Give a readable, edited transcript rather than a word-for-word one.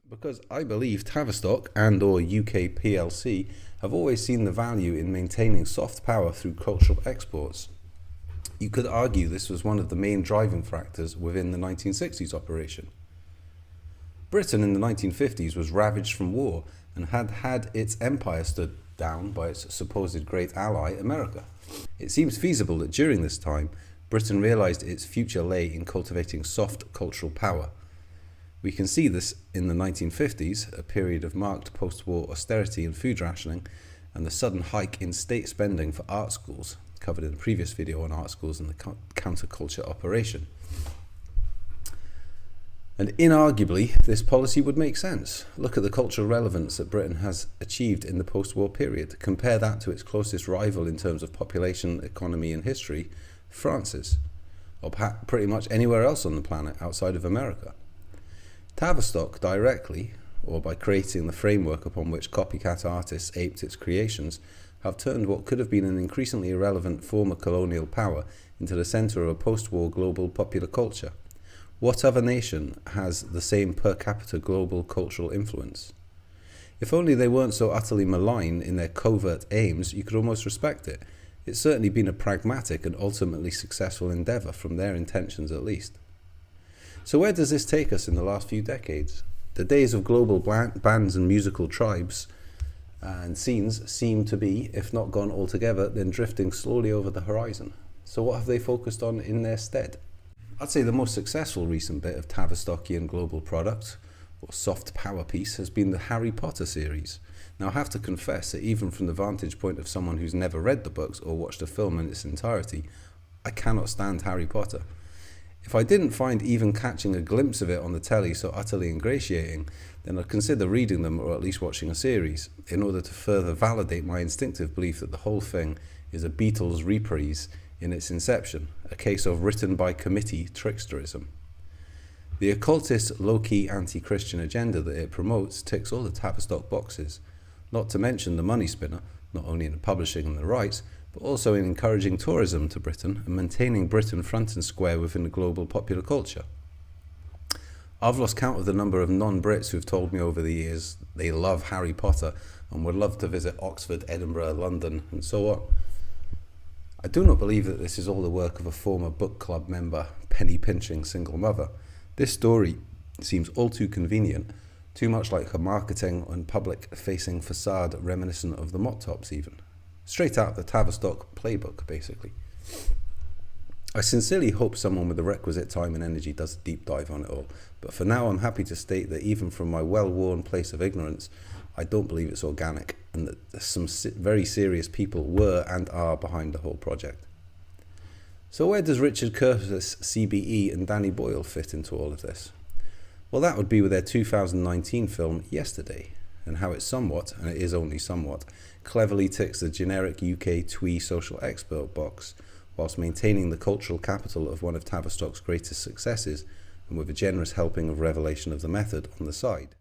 Because I believe Tavistock and or UK PLC have always seen the value in maintaining soft power through cultural exports. You could argue this was one of the main driving factors within the 1960s operation. Britain in the 1950s was ravaged from war and had had its empire stood down by its supposed great ally, America. It seems feasible that during this time, Britain realised its future lay in cultivating soft cultural power. We can see this in the 1950s, a period of marked post-war austerity and food rationing, and the sudden hike in state spending for art schools, covered in the previous video on art schools and the counterculture operation. And inarguably, this policy would make sense. Look at the cultural relevance that Britain has achieved in the post-war period. Compare that to its closest rival in terms of population, economy and history, France's, or pretty much anywhere else on the planet outside of America. Tavistock directly, or by creating the framework upon which copycat artists aped its creations, have turned what could have been an increasingly irrelevant former colonial power into the centre of a post-war global popular culture. What other nation has the same per capita global cultural influence? If only they weren't so utterly malign in their covert aims, you could almost respect it. It's certainly been a pragmatic and ultimately successful endeavour, from their intentions at least. So where does this take us in the last few decades? The days of global bands and musical tribes and scenes seem to be, if not gone altogether, then drifting slowly over the horizon. So what have they focused on in their stead? I'd say the most successful recent bit of Tavistockian global product, or soft power piece, has been the Harry Potter series. Now I have to confess that even from the vantage point of someone who's never read the books or watched a film in its entirety, I cannot stand Harry Potter. If I didn't find even catching a glimpse of it on the telly so utterly ingratiating, then I'd consider reading them or at least watching a series, in order to further validate my instinctive belief that the whole thing is a Beatles reprise in its inception, a case of written by committee tricksterism. The occultist, low-key anti-Christian agenda that it promotes ticks all the Tavistock boxes, not to mention the money spinner, not only in the publishing and the rights, but also in encouraging tourism to Britain and maintaining Britain front and square within the global popular culture. I've lost count of the number of non-Brits who've told me over the years they love Harry Potter and would love to visit Oxford, Edinburgh, London, and so on. I do not believe that this is all the work of a former book club member, penny-pinching single mother. This story seems all too convenient, too much like her marketing and public-facing facade reminiscent of the Mott Tops even. Straight out the Tavistock playbook, basically. I sincerely hope someone with the requisite time and energy does a deep dive on it all, but for now I'm happy to state that even from my well-worn place of ignorance, I don't believe it's organic, and that some very serious people were and are behind the whole project. So where does Richard Curtis, CBE and Danny Boyle fit into all of this? Well, that would be with their 2019 film Yesterday, and how it somewhat, and it is only somewhat, cleverly ticks the generic UK twee social expert box, whilst maintaining the cultural capital of one of Tavistock's greatest successes, and with a generous helping of revelation of the method on the side.